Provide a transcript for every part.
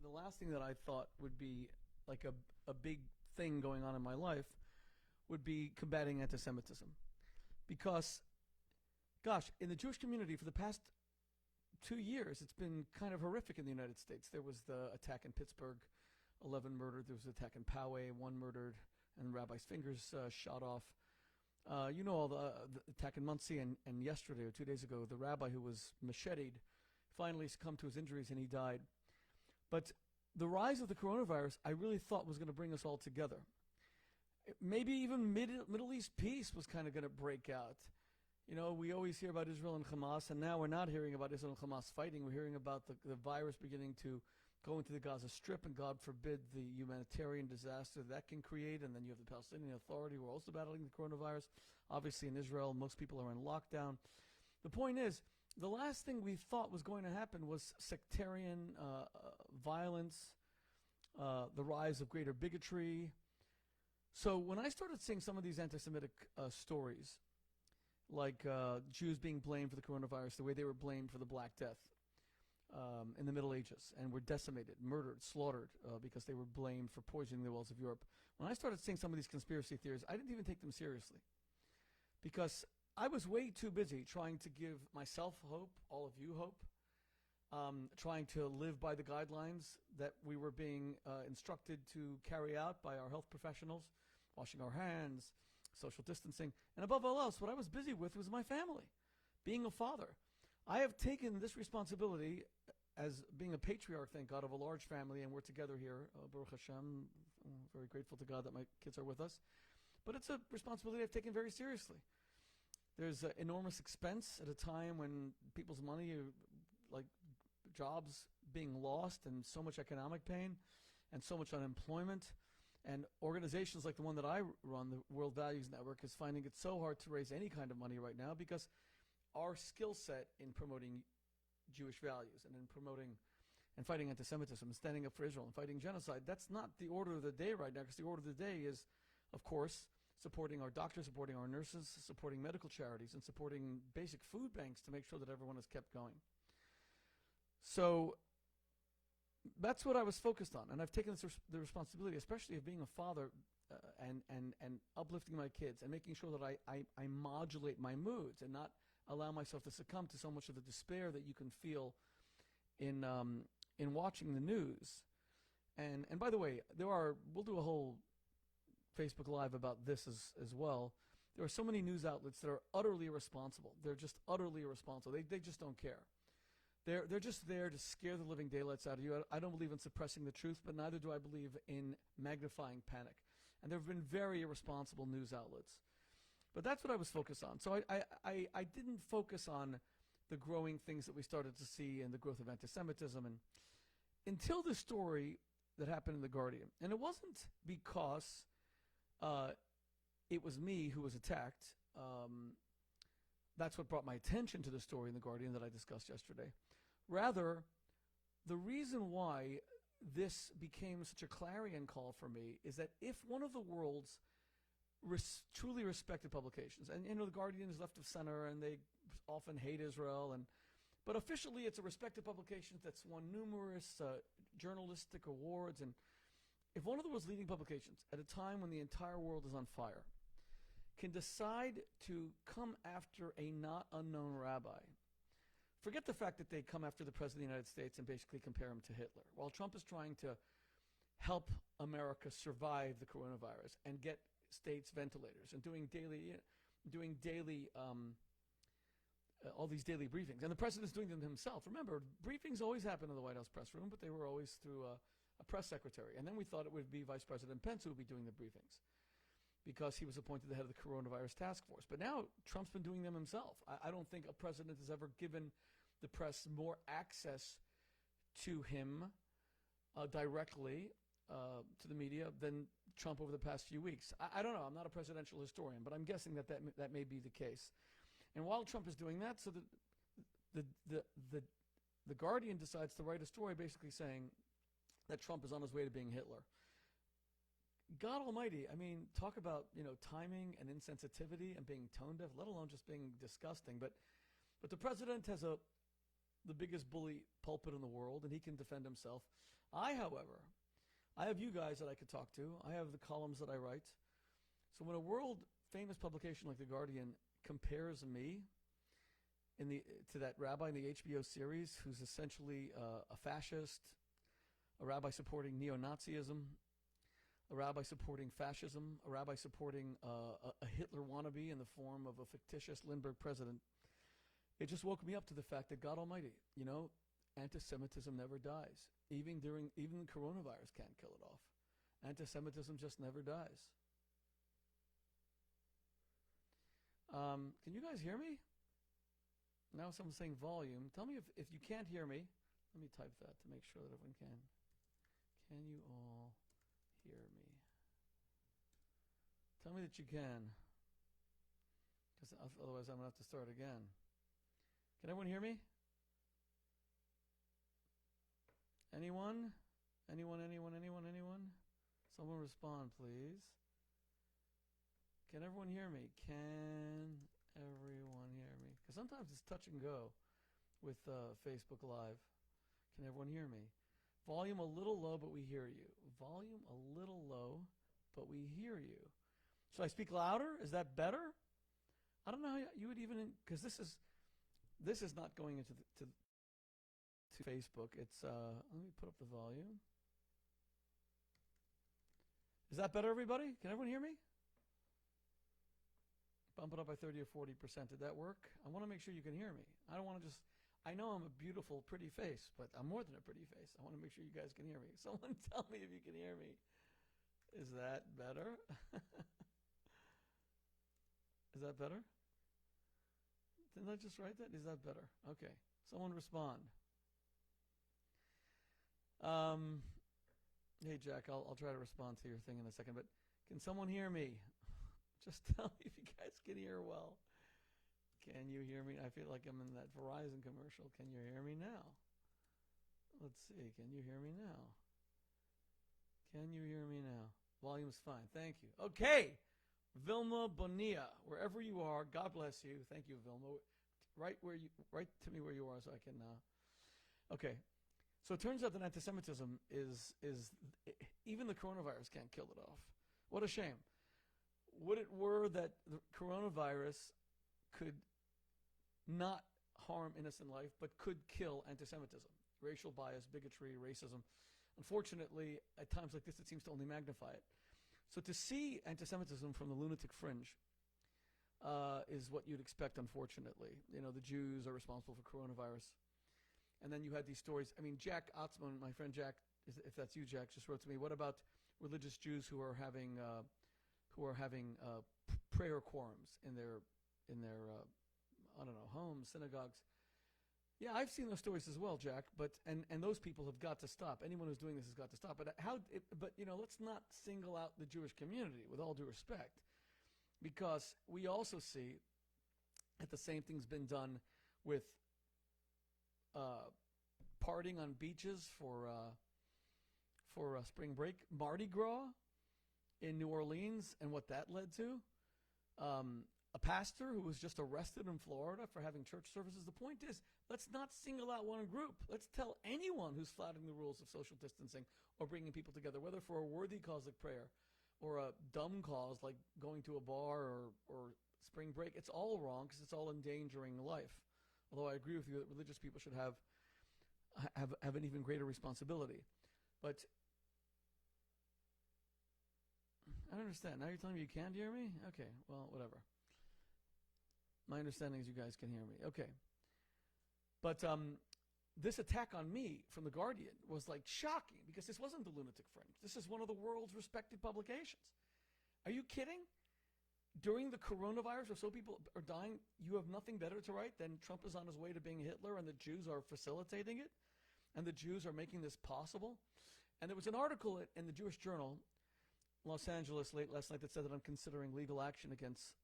the last thing that I thought would be like a big thing going on in my life would be combating anti-Semitism, because, gosh, in the Jewish community for the past 2 years, it's been kind of horrific in the United States. There was the attack in Pittsburgh, 11 murdered. There was the attack in Poway, 1 murdered, and Rabbi's fingers shot off. You know all the attack in Muncie, and yesterday or 2 days ago, the rabbi who was macheted finally succumbed to his injuries and he died. But the rise of the coronavirus, I really thought was going to bring us all together. Maybe even Middle East peace was kind of going to break out. You know, we always hear about Israel and Hamas, and now we're not hearing about Israel and Hamas fighting. We're hearing about the virus beginning to go into the Gaza Strip, and God forbid the humanitarian disaster that can create. And then you have the Palestinian Authority who are also battling the coronavirus. Obviously in Israel, most people are in lockdown. The point is, the last thing we thought was going to happen was sectarian violence, the rise of greater bigotry. So when I started seeing some of these anti-Semitic stories, like Jews being blamed for the coronavirus, the way they were blamed for the Black Death in the Middle Ages, and were decimated, murdered, slaughtered because they were blamed for poisoning the wells of Europe. When I started seeing some of these conspiracy theories, I didn't even take them seriously, because I was way too busy trying to give myself hope, all of you hope, trying to live by the guidelines that we were being instructed to carry out by our health professionals, washing our hands, social distancing, and above all else, what I was busy with was my family, being a father. I have taken this responsibility as being a patriarch, thank God, of a large family, and we're together here, Baruch Hashem. I'm very grateful to God that my kids are with us. But it's a responsibility I've taken very seriously. There's enormous expense at a time when people's money, like jobs being lost, and so much economic pain, and so much unemployment. And organizations like the one that I run, the World Values Network, is finding it so hard to raise any kind of money right now, because our skill set in promoting Jewish values and in promoting and fighting anti-Semitism and standing up for Israel and fighting genocide, that's not the order of the day right now, because the order of the day is, of course, supporting our doctors, supporting our nurses, supporting medical charities, and supporting basic food banks to make sure that everyone is kept going. So that's what I was focused on, and I've taken the responsibility, especially of being a father, and uplifting my kids and making sure that I modulate my moods and not allow myself to succumb to so much of the despair that you can feel in watching the news. And by the way, we'll do a whole Facebook Live about this as well. There are so many news outlets that are utterly irresponsible. They're just utterly irresponsible. They just don't care. They're just there to scare the living daylights out of you. I don't believe in suppressing the truth, but neither do I believe in magnifying panic. And there have been very irresponsible news outlets. But that's what I was focused on. So I didn't focus on the growing things that we started to see and the growth of anti-Semitism and until the story that happened in The Guardian. And it wasn't because it was me who was attacked. That's what brought my attention to the story in The Guardian that I discussed yesterday. Rather, the reason why this became such a clarion call for me is that if one of the world's truly respected publications, and The Guardian is left of center and they often hate Israel, but officially it's a respected publication that's won numerous journalistic awards, and if one of the world's leading publications at a time when the entire world is on fire can decide to come after a not unknown rabbi, forget the fact that they come after the President of the United States and basically compare him to Hitler. While Trump is trying to help America survive the coronavirus and get states ventilators and doing daily all these daily briefings, and the president's doing them himself. Remember, briefings always happen in the White House press room, but they were always through a press secretary. And then we thought it would be Vice President Pence who would be doing the briefings, because he was appointed the head of the coronavirus task force. But now Trump's been doing them himself. I don't think a president has ever given the press more access to him directly, to the media, than Trump over the past few weeks. I don't know. I'm not a presidential historian, but I'm guessing that may be the case. And while Trump is doing that, so the Guardian decides to write a story basically saying that Trump is on his way to being Hitler. God Almighty, I mean, talk about, timing and insensitivity and being tone deaf, let alone just being disgusting. But the president has a the biggest bully pulpit in the world, and he can defend himself. However, I have you guys that I could talk to. I have the columns that I write. So when a world-famous publication like The Guardian compares me to that rabbi in the HBO series who's essentially a fascist, a rabbi supporting neo-Nazism, a rabbi supporting fascism, a rabbi supporting a Hitler wannabe in the form of a fictitious Lindbergh president, it just woke me up to the fact that God Almighty, anti-Semitism never dies. Even coronavirus can't kill it off. Anti-Semitism just never dies. Can you guys hear me? Now someone's saying volume. Tell me if you can't hear me. Let me type that to make sure that everyone can. Can you all hear me? Tell me that you can. Because otherwise I'm going to have to start again. Can everyone hear me? Anyone? Anyone? Someone respond, please. Can everyone hear me? Can everyone hear me? Because sometimes it's touch and go with Facebook Live. Can everyone hear me? Volume a little low, but we hear you. Volume a little low, but we hear you. Should I speak louder? Is that better? I don't know how you would even, because this is not going into to Facebook. It's let me put up the volume. Is that better, everybody? Can everyone hear me? Bump it up by 30 or 40%. Did that work? I want to make sure you can hear me. I don't want to just, I know I'm a beautiful, pretty face, but I'm more than a pretty face. I want to make sure you guys can hear me. Someone tell me if you can hear me. Is that better? Is that better? Didn't I just write that? Is that better? Okay. Someone respond. Hey, Jack, I'll try to respond to your thing in a second, but can someone hear me? Just tell me if you guys can hear well. Can you hear me? I feel like I'm in that Verizon commercial. Can you hear me now? Let's see. Can you hear me now? Can you hear me now? Volume's fine. Thank you. Okay. Vilma Bonilla, wherever you are, God bless you. Thank you, Vilma. Right to me where you are so I can okay. So it turns out that anti-Semitism is even the coronavirus can't kill it off. What a shame. Would it were that the coronavirus could not harm innocent life, but could kill anti-Semitism, racial bias, bigotry, racism. Unfortunately, at times like this, it seems to only magnify it. So to see anti-Semitism from the lunatic fringe is what you'd expect, unfortunately. The Jews are responsible for coronavirus. And then you had these stories. I mean, Jack Otzman, my friend Jack, if that's you, Jack, just wrote to me, what about religious Jews who are having prayer quorums in their I don't know, homes, synagogues? Yeah, I've seen those stories as well, Jack. But and those people have got to stop. Anyone who's doing this has got to stop. But let's not single out the Jewish community, with all due respect, because we also see that the same thing's been done with partying on beaches for spring break, Mardi Gras in New Orleans, and what that led to. A pastor who was just arrested in Florida for having church services. The point is, let's not single out one group. Let's tell anyone who's flouting the rules of social distancing or bringing people together, whether for a worthy cause like prayer or a dumb cause like going to a bar or spring break. It's all wrong because it's all endangering life. Although I agree with you that religious people should have an even greater responsibility. But I don't understand. Now you're telling me you can't hear me? Okay, well, whatever. My understanding is you guys can hear me. Okay. But this attack on me from The Guardian was like shocking because this wasn't the Lunatic Fringe. This is one of the world's respected publications. Are you kidding? During the coronavirus where so people are dying, you have nothing better to write than Trump is on his way to being Hitler and the Jews are facilitating it and the Jews are making this possible. And there was an article in the Jewish Journal, Los Angeles, late last night that said that I'm considering legal action against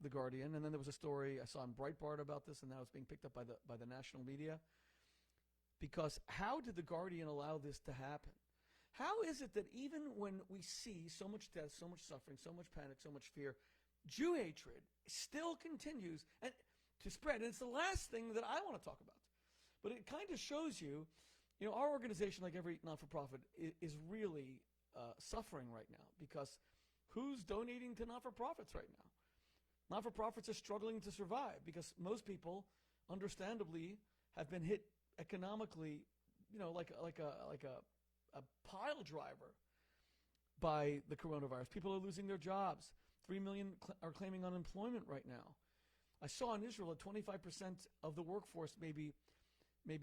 The Guardian. And then there was a story I saw in Breitbart about this, and now it's being picked up by the national media. Because how did The Guardian allow this to happen? How is it that even when we see so much death, so much suffering, so much panic, so much fear, Jew hatred still continues? And to spread. And it's the last thing that I want to talk about. But it kind of shows you, our organization, like every not-for-profit, is really suffering right now because who's donating to not-for-profits right now? Not-for-profits are struggling to survive because most people, understandably, have been hit economically, like a pile driver by the coronavirus. People are losing their jobs. 3 million are claiming unemployment right now. I saw in Israel that 25% of the workforce may be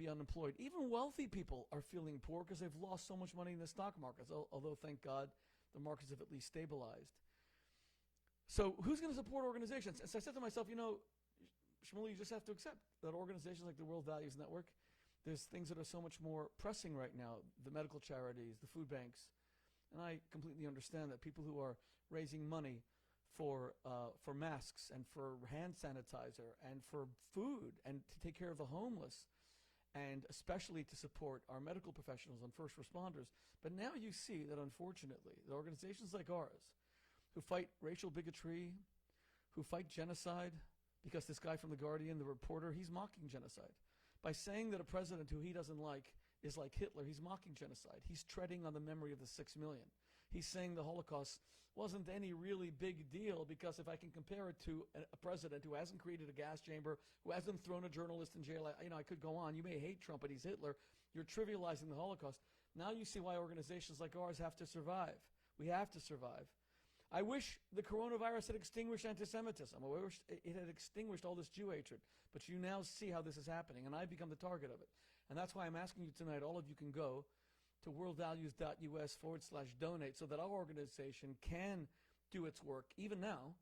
unemployed. Even wealthy people are feeling poor because they've lost so much money in the stock markets, although, thank God, the markets have at least stabilized. So who's going to support organizations? And so I said to myself, Shmuel, you just have to accept that organizations like the World Values Network, there's things that are so much more pressing right now, the medical charities, the food banks. And I completely understand that people who are raising money for masks and for hand sanitizer and for food and to take care of the homeless and especially to support our medical professionals and first responders. But now you see that, unfortunately, the organizations like ours who fight racial bigotry, who fight genocide, because this guy from The Guardian, the reporter, he's mocking genocide. By saying that a president who he doesn't like is like Hitler, he's mocking genocide. He's treading on the memory of the 6 million. He's saying the Holocaust wasn't any really big deal because if I can compare it to a president who hasn't created a gas chamber, who hasn't thrown a journalist in jail, I could go on. You may hate Trump, but he's Hitler. You're trivializing the Holocaust. Now you see why organizations like ours have to survive. We have to survive. I wish the coronavirus had extinguished anti-Semitism. I wish it had extinguished all this Jew hatred. But you now see how this is happening, and I've become the target of it. And that's why I'm asking you tonight, all of you can go to worldvalues.us/donate so that our organization can do its work, even now,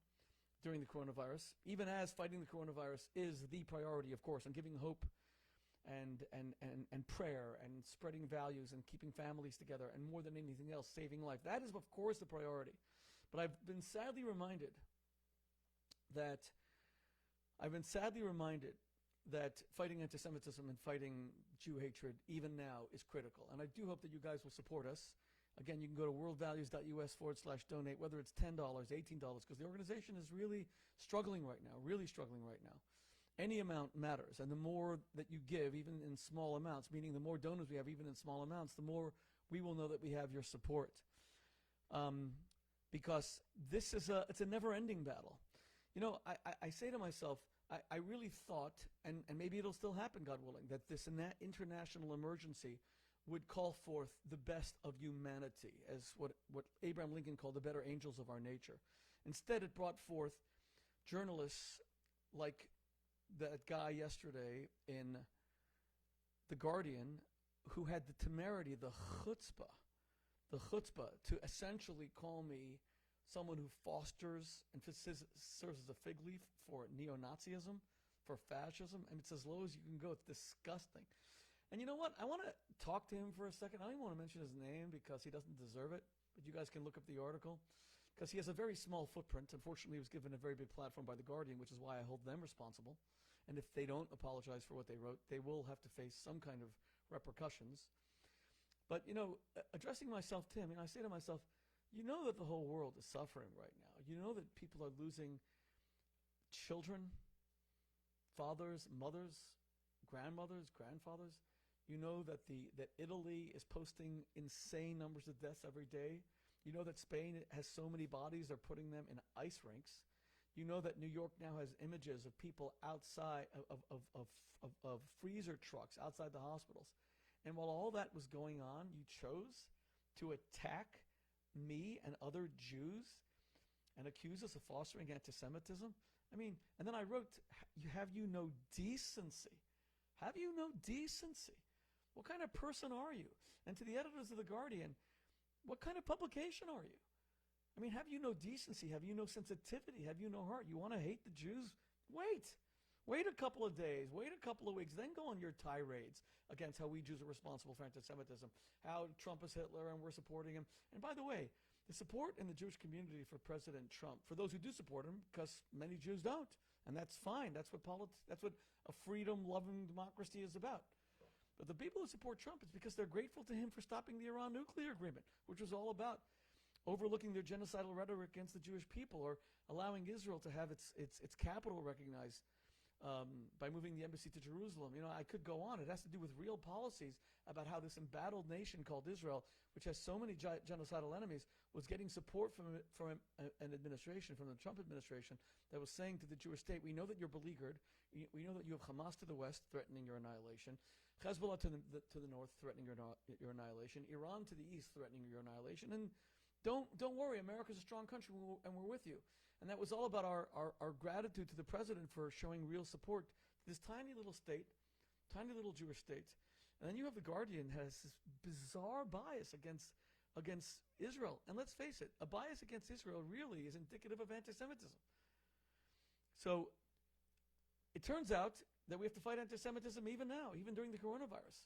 during the coronavirus, even as fighting the coronavirus is the priority, of course, and giving hope and prayer and spreading values and keeping families together and more than anything else, saving life. That is, of course, the priority. But I've been sadly reminded that fighting anti-Semitism and fighting Jew hatred, even now, is critical. And I do hope that you guys will support us. Again, you can go to worldvalues.us/donate, whether it's $10, $18, because the organization is really struggling right now, Any amount matters. And the more that you give, even in small amounts, meaning the more donors we have, even in small amounts, the more we will know that we have your support. Because this is it's a never-ending battle. I say to myself, I really thought, and maybe it'll still happen, God willing, that this international emergency would call forth the best of humanity, as what Abraham Lincoln called the better angels of our nature. Instead, it brought forth journalists like that guy yesterday in The Guardian who had the temerity, the chutzpah to essentially call me someone who fosters and serves as a fig leaf for neo-Nazism, for fascism. I mean, it's as low as you can go. It's disgusting. And you know what? I want to talk to him for a second. I don't even want to mention his name because he doesn't deserve it, but you guys can look up the article. Because he has a very small footprint. Unfortunately, he was given a very big platform by The Guardian, which is why I hold them responsible. And if they don't apologize for what they wrote, they will have to face some kind of repercussions. But, addressing myself to him, I say to myself, you know that the whole world is suffering right now. You know that people are losing children, fathers, mothers, grandmothers, grandfathers. You know that that Italy is posting insane numbers of deaths every day. You know that Spain has so many bodies, they're putting them in ice rinks. You know that New York now has images of people outside of freezer trucks outside the hospitals. And while all that was going on, you chose to attack me and other Jews and accuse us of fostering anti-Semitism? And then I wrote, have you no decency? Have you no decency? What kind of person are you? And to the editors of The Guardian, what kind of publication are you? Have you no decency? Have you no sensitivity? Have you no heart? You want to hate the Jews? Wait a couple of days. Wait a couple of weeks. Then go on your tirades against how we Jews are responsible for anti-Semitism, how Trump is Hitler and we're supporting him. And by the way, the support in the Jewish community for President Trump, for those who do support him, because many Jews don't, and that's fine. That's what a freedom-loving democracy is about. But the people who support Trump, it's because they're grateful to him for stopping the Iran nuclear agreement, which was all about overlooking their genocidal rhetoric against the Jewish people or allowing Israel to have its capital recognized by moving the embassy to Jerusalem. I could go on. It has to do with real policies about how this embattled nation called Israel, which has so many genocidal enemies, was getting support from an administration, from the Trump administration, that was saying to the Jewish state, we know that you're beleaguered. We know that you have Hamas to the west threatening your annihilation, Hezbollah to the north threatening your annihilation, Iran to the east threatening your annihilation, and don't worry, America's a strong country and we're with you. And that was all about our gratitude to the president for showing real support to this tiny little state, tiny little Jewish state. And then you have The Guardian has this bizarre bias against Israel. And let's face it, a bias against Israel really is indicative of anti-Semitism. So it turns out that we have to fight anti-Semitism even now, even during the coronavirus,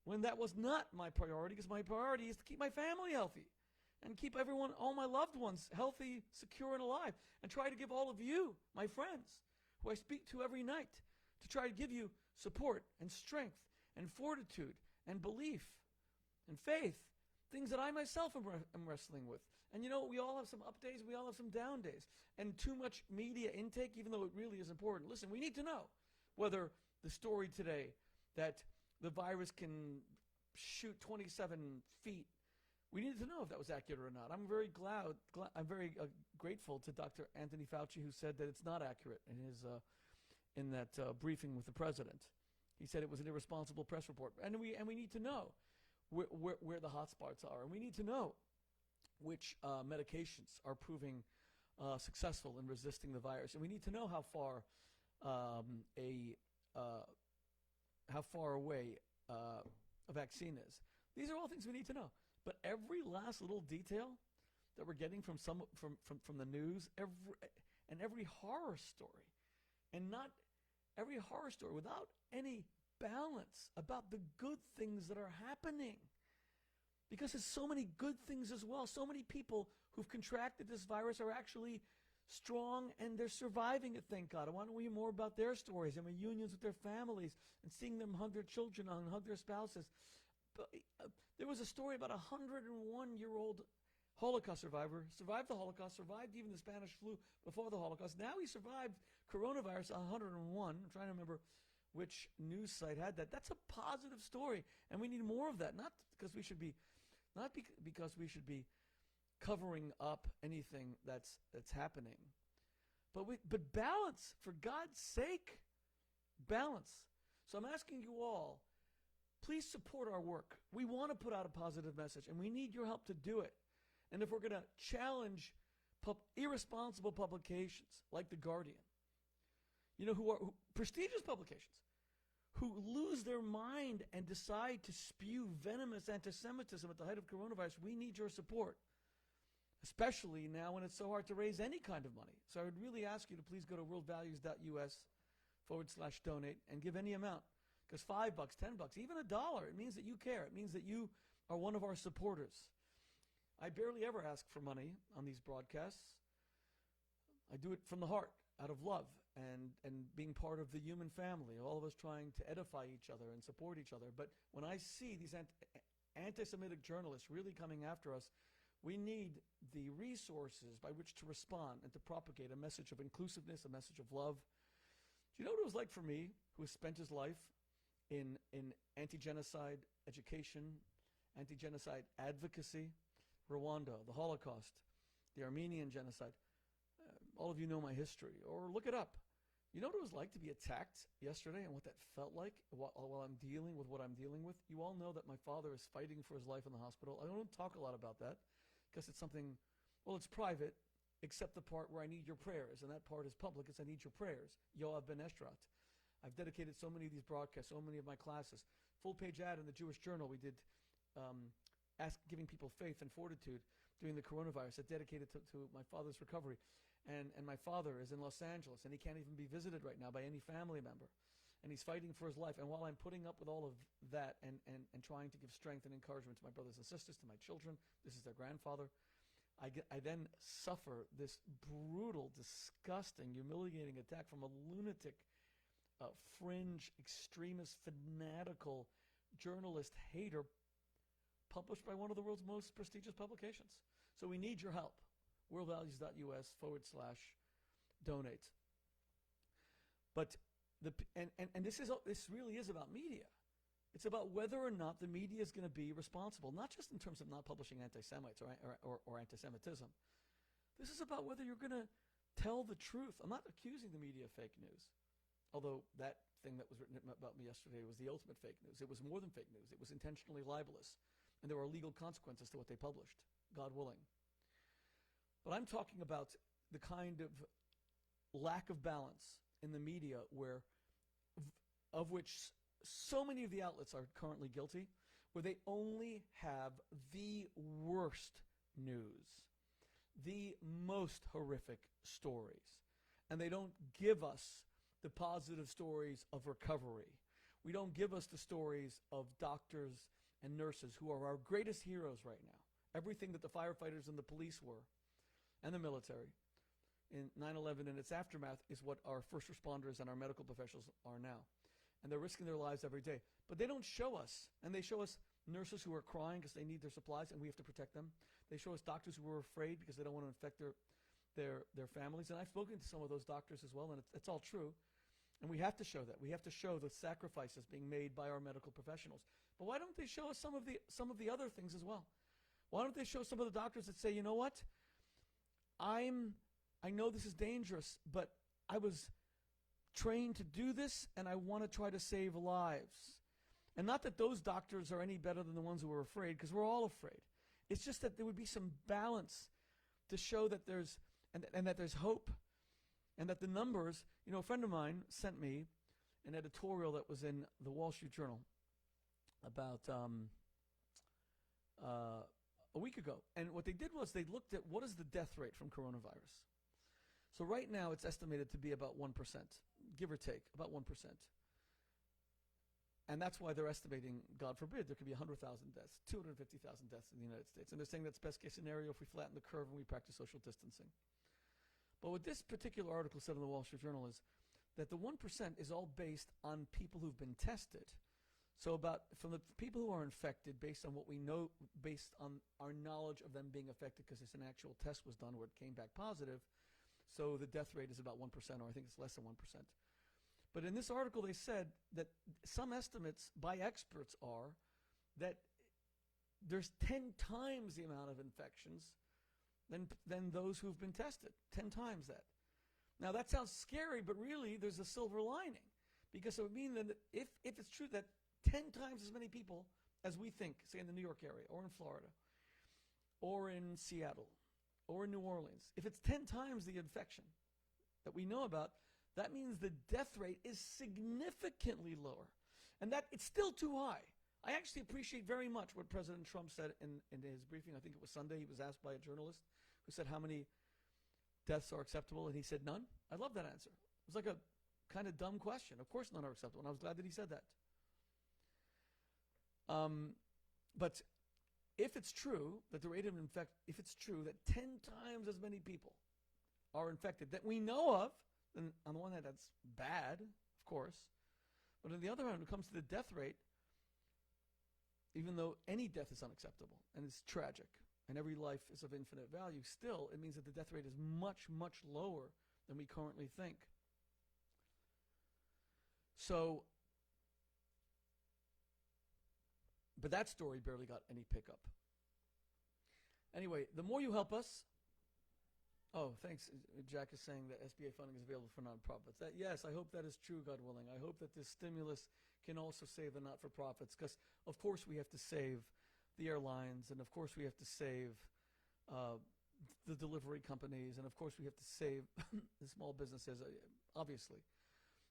when that was not my priority, because my priority is to keep my family healthy and keep all my loved ones healthy, secure, and alive, and try to give all of you, my friends, who I speak to every night, to try to give you support and strength and fortitude and belief and faith, things that I myself am wrestling with. And we all have some up days, we all have some down days, and too much media intake, even though it really is important. Listen, we need to know whether the story today that the virus can shoot 27 feet, we needed to know if that was accurate or not. I'm very grateful to Dr. Anthony Fauci, who said that it's not accurate in that briefing with the president. He said it was an irresponsible press report, and we need to know where the hotspots are, and we need to know which medications are proving successful in resisting the virus, and we need to know how far away a vaccine is. These are all things we need to know. But every last little detail that we're getting from the news, every horror story, and not every horror story without any balance about the good things that are happening. Because there's so many good things as well. So many people who've contracted this virus are actually strong and they're surviving it, thank God. I want to hear more about their stories and reunions with their families and seeing them hug their children and hug their spouses. But, there was a story about a 101-year-old Holocaust survivor, survived the Holocaust, survived even the Spanish flu before the Holocaust. Now he survived coronavirus at 101. I'm trying to remember which news site had that. That's a positive story, and we need more of that. Not because we should be covering up anything that's happening, but balance, for God's sake, balance. So I'm asking you all, please support our work. We want to put out a positive message, and we need your help to do it. And if we're going to challenge irresponsible publications like The Guardian, who are prestigious publications, who lose their mind and decide to spew venomous anti-Semitism at the height of coronavirus, we need your support, especially now when it's so hard to raise any kind of money. So I would really ask you to please go to worldvalues.us/donate and give any amount. Because $5, $10, even $1, it means that you care. It means that you are one of our supporters. I barely ever ask for money on these broadcasts. I do it from the heart, out of love, and being part of the human family, all of us trying to edify each other and support each other. But when I see these anti-Semitic journalists really coming after us, we need the resources by which to respond and to propagate a message of inclusiveness, a message of love. Do you know what it was like for me, who has spent his life in anti-genocide education, anti-genocide advocacy, Rwanda, the Holocaust, the Armenian genocide? All of you know my history, or look it up. You know what it was like to be attacked yesterday and what that felt like while I'm dealing with what I'm dealing with? You all know that my father is fighting for his life in the hospital. I don't talk a lot about that because it's something, it's private, except the part where I need your prayers, and that part is public. It's I need your prayers. Yoav Ben Estrat. I've dedicated so many of these broadcasts, so many of my classes. Full-page ad in the Jewish Journal. We did giving people faith and fortitude during the coronavirus. I dedicated to my father's recovery. And my father is in Los Angeles, and he can't even be visited right now by any family member. And he's fighting for his life. And while I'm putting up with all of that and trying to give strength and encouragement to my brothers and sisters, to my children, this is their grandfather, I then suffer this brutal, disgusting, humiliating attack from a lunatic, fringe, extremist, fanatical journalist hater published by one of the world's most prestigious publications. So we need your help. worldvalues.us/donate. But And this really is about media. It's about whether or not the media is going to be responsible, not just in terms of not publishing anti-Semites or anti-Semitism. This is about whether you're going to tell the truth. I'm not accusing the media of fake news, although that thing that was written about me yesterday was the ultimate fake news. It was more than fake news. It was intentionally libelous, and there are legal consequences to what they published, God willing. But I'm talking about the kind of lack of balance in the media of which so many of the outlets are currently guilty, where they only have the worst news, the most horrific stories, and they don't give us the positive stories of recovery. We don't give us the stories of doctors and nurses who are our greatest heroes right now. Everything that the firefighters and the police were, and the military, in 9/11 and its aftermath is what our first responders and our medical professionals are now. And they're risking their lives every day. But they don't show us, and they show us nurses who are crying because they need their supplies and we have to protect them. They show us doctors who are afraid because they don't want to infect their families. And I've spoken to some of those doctors as well, and it's all true. And we have to show that. We have to show the sacrifices being made by our medical professionals. But why don't they show us some of the other things as well? Why don't they show some of the doctors that say, you know what? I know this is dangerous, but I was trained to do this, and I want to try to save lives. And not that those doctors are any better than the ones who were afraid, because we're all afraid. It's just that there would be some balance to show that there's and that there's hope, and that the numbers. You know, a friend of mine sent me an editorial that was in the Wall Street Journal about a week ago, and what they did was they looked at what is the death rate from coronavirus. So right now it's estimated to be about 1%, give or take, about 1%. And that's why they're estimating, God forbid, there could be 100,000 deaths, 250,000 deaths in the United States. And they're saying that's best case scenario if we flatten the curve and we practice social distancing. But what this particular article said in the Wall Street Journal is that the 1% is all based on people who've been tested. So from the people who are infected, based on what we know, based on our knowledge of them being affected, because an actual test was done where it came back positive, so the death rate is about 1%, or I think it's less than 1%. But in this article, they said that some estimates by experts are that there's 10 times the amount of infections than those who've been tested, 10 times that. Now, that sounds scary, but really there's a silver lining, because it would mean that if it's true that 10 times as many people as we think, say in the New York area, or in Florida, or in Seattle, or in New Orleans, if it's 10 times the infection that we know about, that means the death rate is significantly lower. And that it's still too high. I actually appreciate very much what President Trump said in his briefing. I think it was Sunday. He was asked by a journalist who said how many deaths are acceptable, and he said none. I love that answer. It was like a kind of dumb question. Of course none are acceptable, and I was glad that he said that. But if it's true that the rate of if it's true that 10 times as many people are infected that we know of, then on the one hand that's bad, of course, but on the other hand, when it comes to the death rate, even though any death is unacceptable and it's tragic and every life is of infinite value, still it means that the death rate is much, much lower than we currently think. So, but that story barely got any pickup. Anyway, the more you help us. Oh, thanks. Jack is saying that SBA funding is available for nonprofits. Yes, I hope that is true, God willing. I hope that this stimulus can also save the not-for-profits, because of course we have to save the airlines, and of course we have to save the delivery companies, and of course we have to save the small businesses, obviously.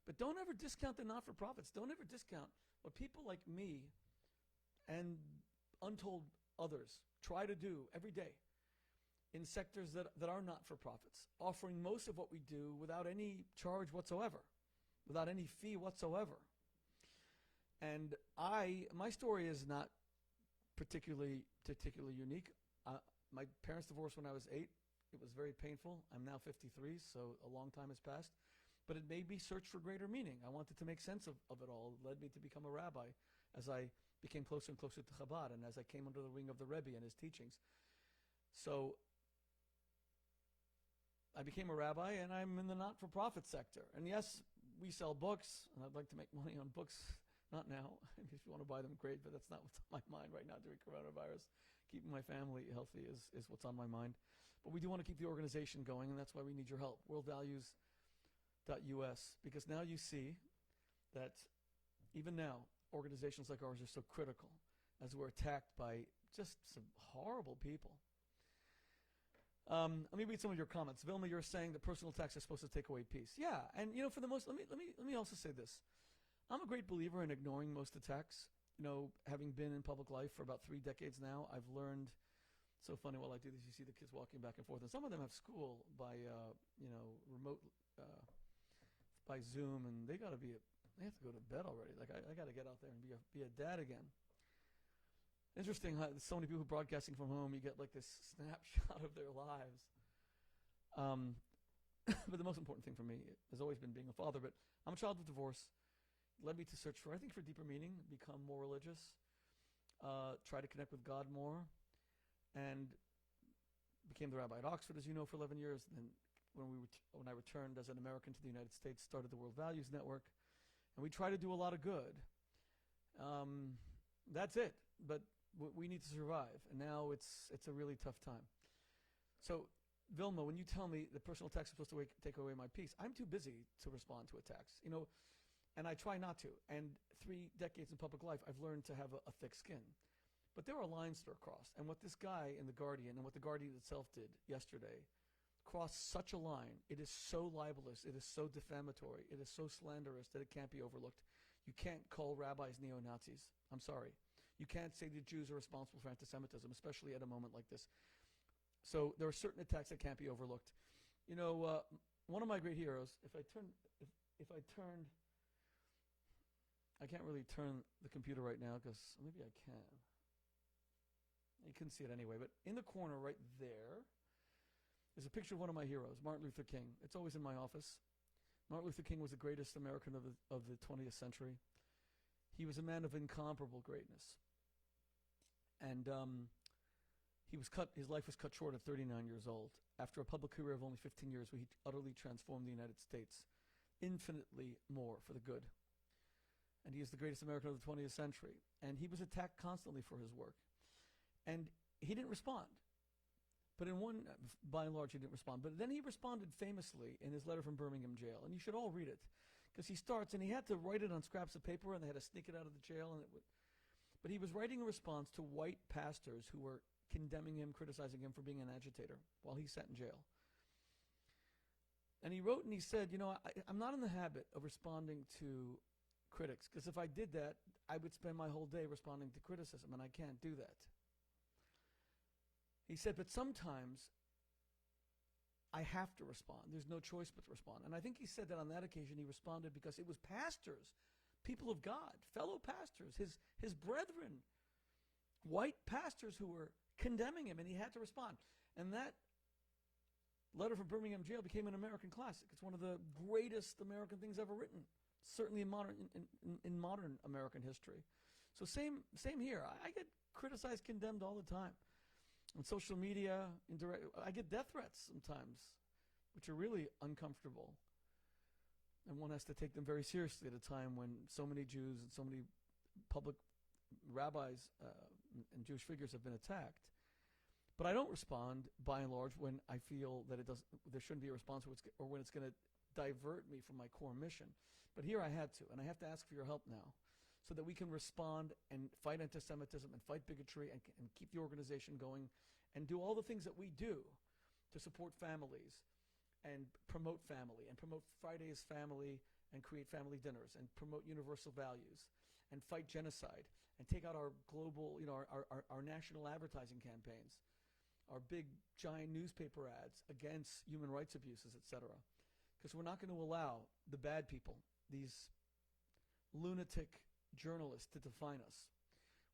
But don't ever discount the not-for-profits. Don't ever discount what people like me and untold others try to do every day in sectors that are not-for-profits, offering most of what we do without any charge whatsoever, without any fee whatsoever. And my story is not particularly unique. My parents divorced when I was 8. It was very painful. I'm now 53, so a long time has passed. But it made me search for greater meaning. I wanted to make sense of it all. It led me to become a rabbi as I became closer and closer to Chabad, and as I came under the wing of the Rebbe and his teachings. So I became a rabbi, and I'm in the not-for-profit sector. And yes, we sell books, and I'd like to make money on books. Not now. If you want to buy them, great, but that's not what's on my mind right now during coronavirus. Keeping my family healthy is what's on my mind. But we do want to keep the organization going, and that's why we need your help. Worldvalues.us, because now you see that even now, organizations like ours are so critical as we're attacked by just some horrible people. Let me read some of your comments. Vilma, you're saying that personal attacks are supposed to take away peace. Yeah, and for the most, let me also say this. I'm a great believer in ignoring most attacks. Having been in public life for about 3 decades now, I've learned. So funny while I do this, you see the kids walking back and forth, and some of them have school by remote by Zoom, and they have to go to bed already. Like I got to get out there and be a dad again. Interesting how so many people broadcasting from home, you get like this snapshot of their lives. But the most important thing for me has always been being a father. But I'm a child of divorce. Led me to search for deeper meaning, become more religious, try to connect with God more, and became the rabbi at Oxford, as you know, for 11 years. And then when I returned as an American to the United States, started the World Values Network, and we try to do a lot of good. That's it. But we need to survive, and now it's a really tough time. So, Vilma, when you tell me the personal attacks are supposed to take away my peace, I'm too busy to respond to attacks, and I try not to. And 3 decades in public life, I've learned to have a thick skin. But there are lines that are crossed, and what this guy in The Guardian and what The Guardian itself did yesterday crossed such a line. It is so libelous, it is so defamatory, it is so slanderous that it can't be overlooked. You can't call rabbis neo-Nazis. I'm sorry. You can't say the Jews are responsible for anti-Semitism, especially at a moment like this. So there are certain attacks that can't be overlooked. One of my great heroes, if I turned, I can't really turn the computer right now because maybe I can. You couldn't see it anyway, but in the corner right there is a picture of one of my heroes, Martin Luther King. It's always in my office. Martin Luther King was the greatest American of the 20th century. He was a man of incomparable greatness. And his life was cut short at 39 years old. After a public career of only 15 years, where he utterly transformed the United States, infinitely more for the good. And he is the greatest American of the 20th century. And he was attacked constantly for his work. And he didn't respond. But by and large, he didn't respond. But then he responded famously in his letter from Birmingham jail. And you should all read it. Because he starts, and he had to write it on scraps of paper, and they had to sneak it out of the jail. But he was writing a response to white pastors who were condemning him, criticizing him for being an agitator while he sat in jail. And he wrote and he said, I'm not in the habit of responding to critics, because if I did that, I would spend my whole day responding to criticism, and I can't do that. He said, but sometimes I have to respond. There's no choice but to respond. And I think he said that on that occasion he responded because it was pastors, people of God, fellow pastors, his brethren, white pastors who were condemning him, and he had to respond. And that letter from Birmingham jail became an American classic. It's one of the greatest American things ever written, certainly in modern American history. So same here. I get criticized, condemned all the time. On social media, I get death threats sometimes, which are really uncomfortable. And one has to take them very seriously at a time when so many Jews and so many public rabbis and Jewish figures have been attacked. But I don't respond, by and large, when I feel that there shouldn't be a response, or when it's going to divert me from my core mission. But here I had to, and I have to ask for your help now, so that we can respond and fight anti-Semitism and fight bigotry and keep the organization going and do all the things that we do to support families and promote Friday's family and create family dinners and promote universal values and fight genocide and take out our global, our national advertising campaigns, our big giant newspaper ads against human rights abuses, etc. Because we're not going to allow the bad people, these lunatic journalists, to define us.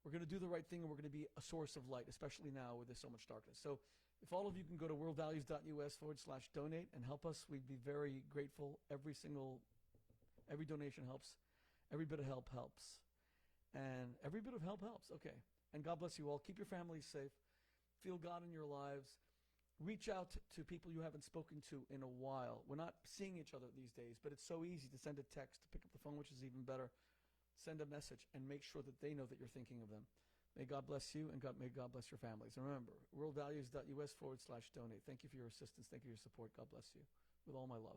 We're going to do the right thing, and we're going to be a source of light, especially now where there's so much darkness. So if all of you can go to worldvalues.us/donate and help us, we'd be very grateful. Every donation helps. Every bit of help helps. And every bit of help helps. Okay. And God bless you all. Keep your families safe. Feel God in your lives. reach out to people you haven't spoken to in a while. We're not seeing each other these days, but it's so easy to send a text, to pick up the phone, which is even better. Send a message and make sure that they know that you're thinking of them. May God bless you, and may God bless your families. And remember, worldvalues.us/donate. Thank you for your assistance. Thank you for your support. God bless you. With all my love.